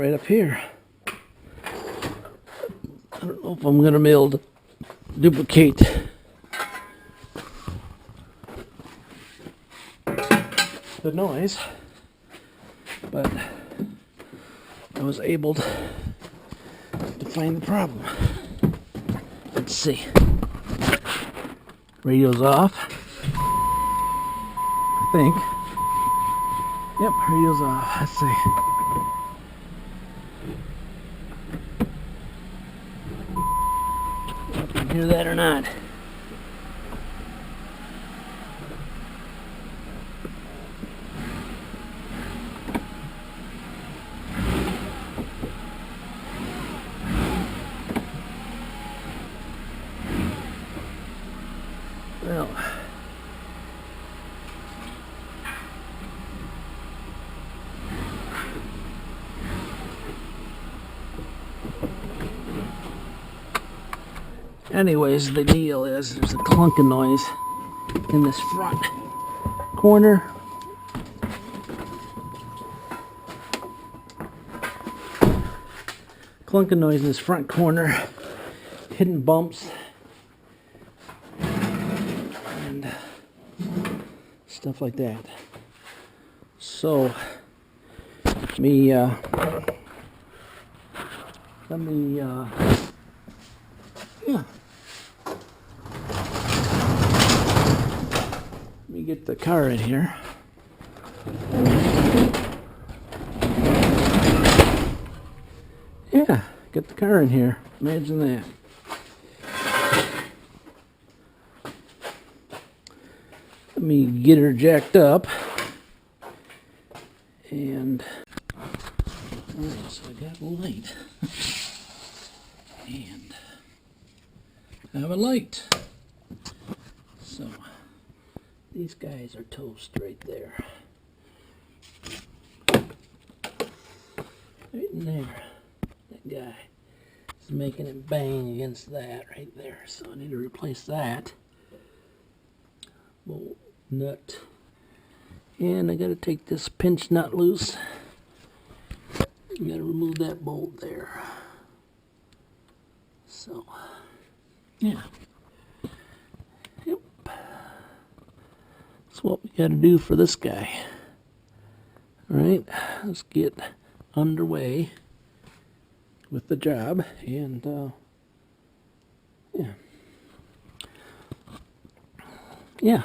right up here. I don't know if I'm going to be able to duplicate the noise, but I was able to find the problem. Let's see. Radio's off, I think. Yep, radio's off. Let's see. If you can hear that or not. Well, anyways, the deal is there's a clunking noise in this front corner. Clunking noise in this front corner. Hidden bumps. And stuff like that. So, let me get the car in here. Yeah, get the car in here. Imagine that. Let me get her jacked up. And alright, so I got a light. And I have a light. So these guys are toast right there. Right in there. That guy is making it bang against that right there. So I need to replace that. Bolt nut. And I gotta take this pinch nut loose. I gotta remove that bolt there. So, yeah. Yep. That's what we gotta do for this guy. Alright, let's get underway with the job. And, yeah. Yeah.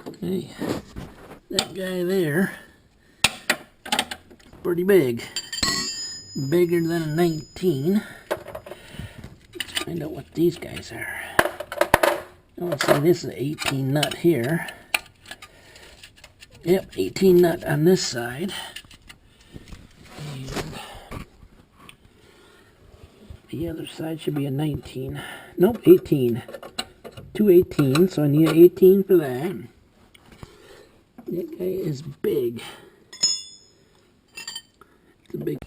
Okay, that guy there, pretty big, bigger than a 19. Let's find out what these guys are. Oh, let's say this is an 18 nut here. Yep, 18 nut on this side. And the other side should be a 19. Nope, 18. Two 18, so I need an 18 for that. That guy is big. It's a big.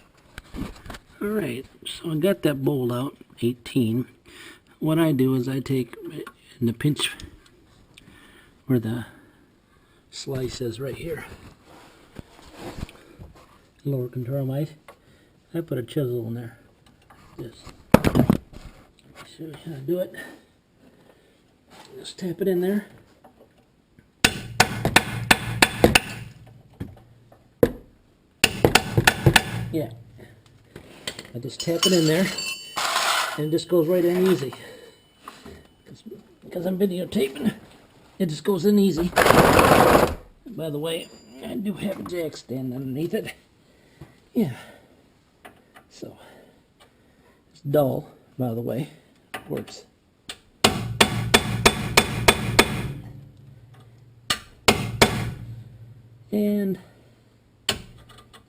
Alright, so I got that bolt out, 18. What I do is I take in the pinch where the slice is right here. Lower control might. I put a chisel in there. Just show you how to do it. Just tap it in there. Yeah, I just tap it in there, and it just goes right in easy. Because I'm videotaping, it just goes in easy. And by the way, I do have a jack stand underneath it. Yeah. So, it's dull, by the way. It works. And,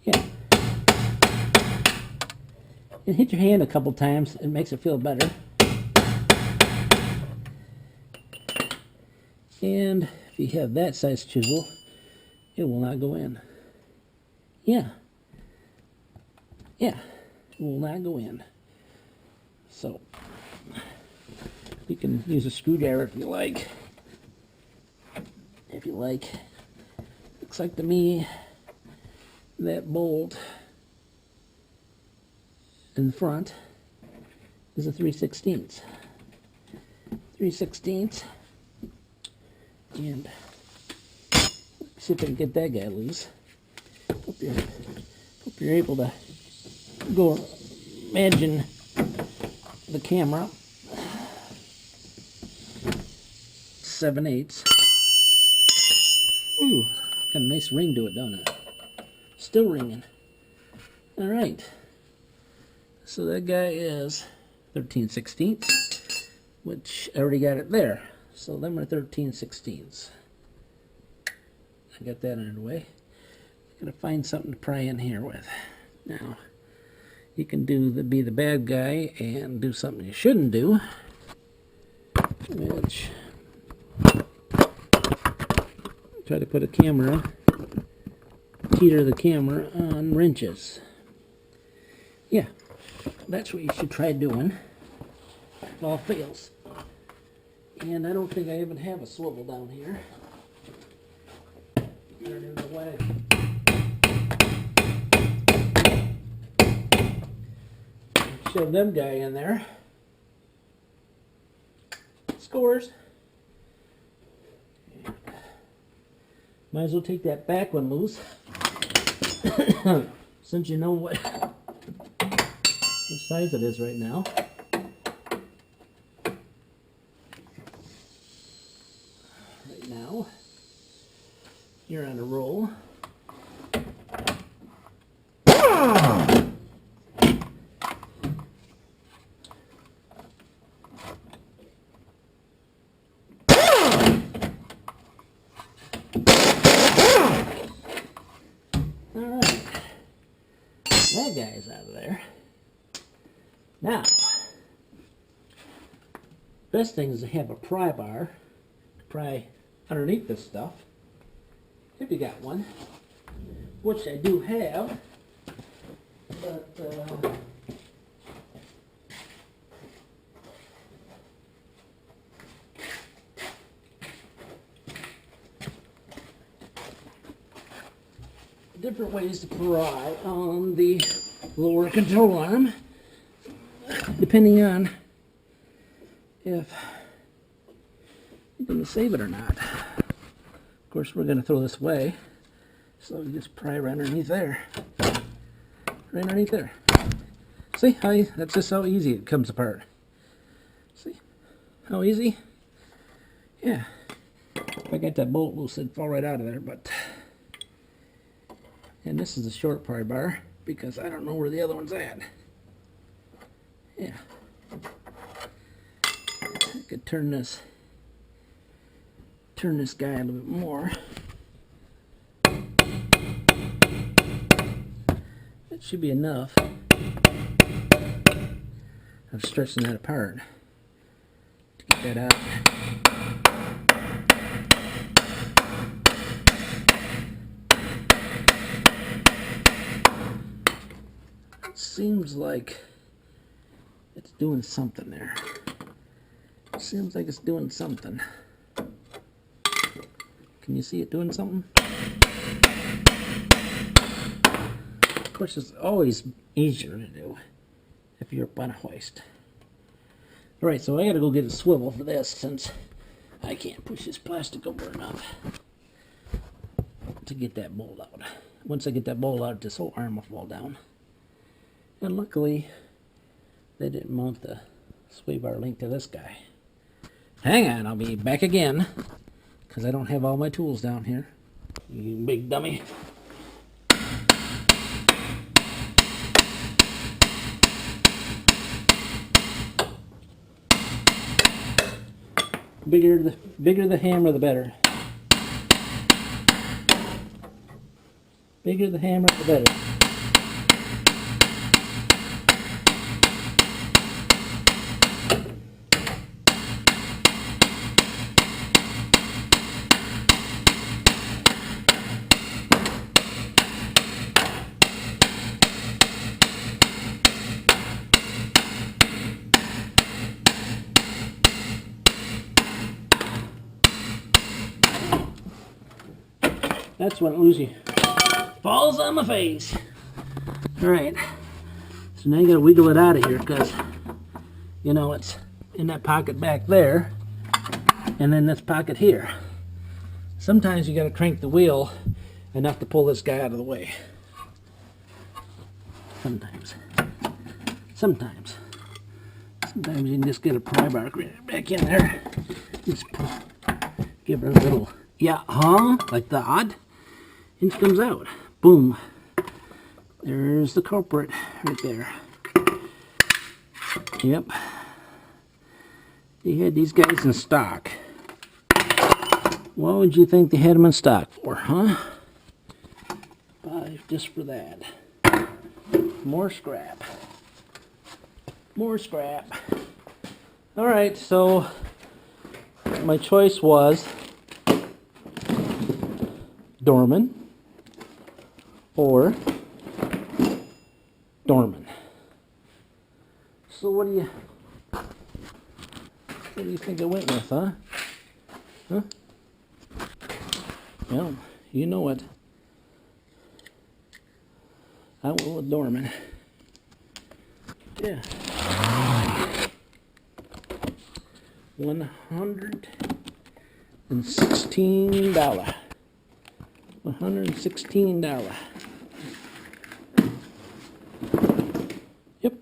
yeah. And hit your hand a couple times, it makes it feel better. And if you have that size chisel, it will not go in. Yeah. Yeah, it will not go in. So, you can use a screwdriver if you like. Looks like to me that bolt in the front is a 3/16. 3/16. And see if I can get that guy loose. Hope you're able to go imagine the camera. 7/8. Ooh, got a nice ring to it, don't it? Still ringing. All right. So that guy is 13/16, which I already got it there. So them are 13/16. I got that out of the way. Gotta find something to pry in here with. Now, you can be the bad guy and do something you shouldn't do, which try to put a teeter the camera on wrenches. Yeah, that's what you should try doing. It all fails. And I don't think I even have a swivel down here. I don't even know why. Shove them guy in there. Scores. Might as well take that back one loose. Since you know what size it is right now. Right now, you're on a roll. That guy's out of there. Now, best thing is to have a pry bar to pry underneath this stuff, if you got one, which I do have, but different ways to pry on the lower control arm, depending on if you're going to save it or not. Of course, we're going to throw this away, so you just pry right underneath there. Right underneath there. See how that's just how easy it comes apart. See how easy? Yeah. If I got that bolt loose, it'd fall right out of there, but. And this is a short pry bar because I don't know where the other one's at. Yeah. I could turn this guy a little bit more. It should be enough of stretching that apart to get that out. Seems like it's doing something there. Seems like it's doing something. Can you see it doing something? Of course, it's always easier to do if you're up on a hoist. Alright, so I gotta go get a swivel for this since I can't push this plastic over enough to get that bolt out. Once I get that bolt out, this whole arm will fall down. And luckily, they didn't mount the sway bar link to this guy. Hang on, I'll be back again, because I don't have all my tools down here. You big dummy. Bigger the hammer, the better. Bigger the hammer, the better. That's when it usually falls on my face. All right. So now you gotta wiggle it out of here because, you know, it's in that pocket back there and then this pocket here. Sometimes you gotta crank the wheel enough to pull this guy out of the way. Sometimes. Sometimes you can just get a pry bar back in there. Just give her a little, yeah, huh? Like that. And it comes out. Boom. There's the culprit right there. Yep. They had these guys in stock. What would you think they had them in stock for, huh? $5 just for that. More scrap. More scrap. Alright, so my choice was Dorman or Dorman. So what do you think I went with, huh? Huh? Well, you know it. I went with Dorman. Yeah. $116. $116. Yep.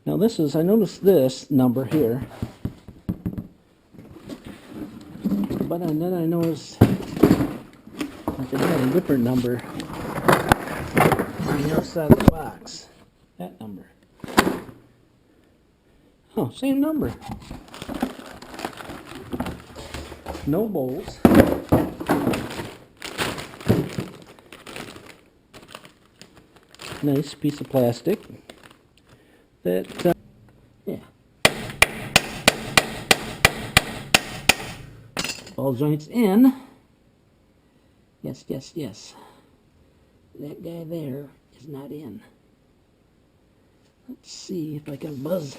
Now this is, I noticed this number here. But then I noticed like it had a different number on the outside of the box. That number. Oh, same number. No bolts. Nice piece of plastic. That, yeah. Ball joints in. Yes, yes, yes. That guy there is not in. Let's see if I can buzz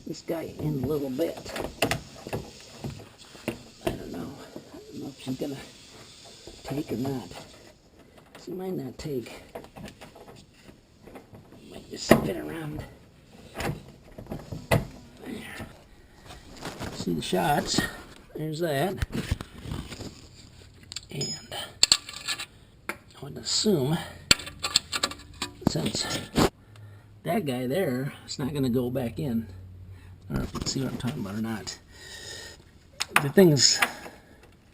this guy in a little bit. I don't know if she's gonna take or not. She might not take. Might just spin around. There. See the shots. There's that. And I would assume since that guy there is not going to go back in. I don't know if you can see what I'm talking about or not. The thing is a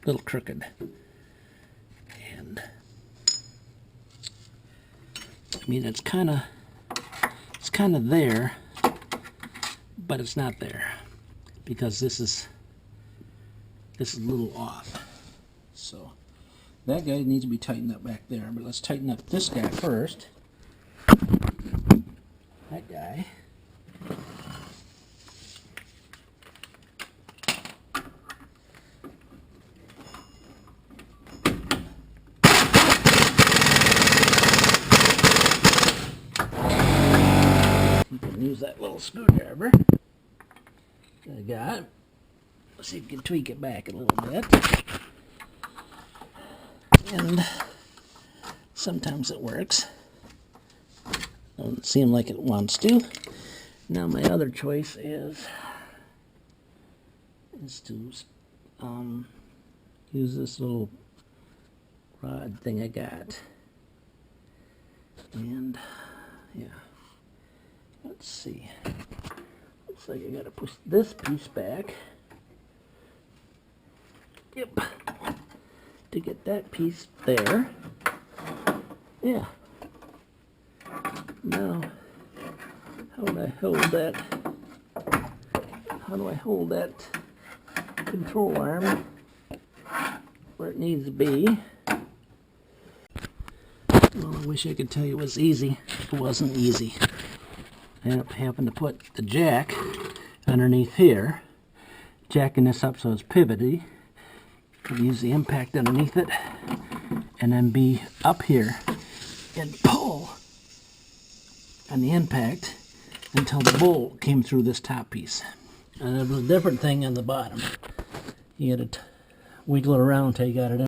little crooked. And I mean it's kind of there, but it's not there because this is a little off. So that guy needs to be tightened up back there, but let's tighten up this guy first. That guy. You can use that little screwdriver that I got. Let's see if we can tweak it back a little bit. And sometimes it works. Doesn't seem like it wants to. Now my other choice is to use this little rod thing I got. And yeah, let's see. Looks like I gotta push this piece back. Yep. To get that piece there. Yeah. Now, how do I hold that? How do I hold that control arm where it needs to be? Well, I wish I could tell you it was easy. It wasn't easy. I ended up having to put the jack underneath here, jacking this up so it's pivoty. Use the impact underneath it, and then be up here and pull on the impact until the bolt came through this top piece. And there was a different thing on the bottom. You had to wiggle it around until you got it in.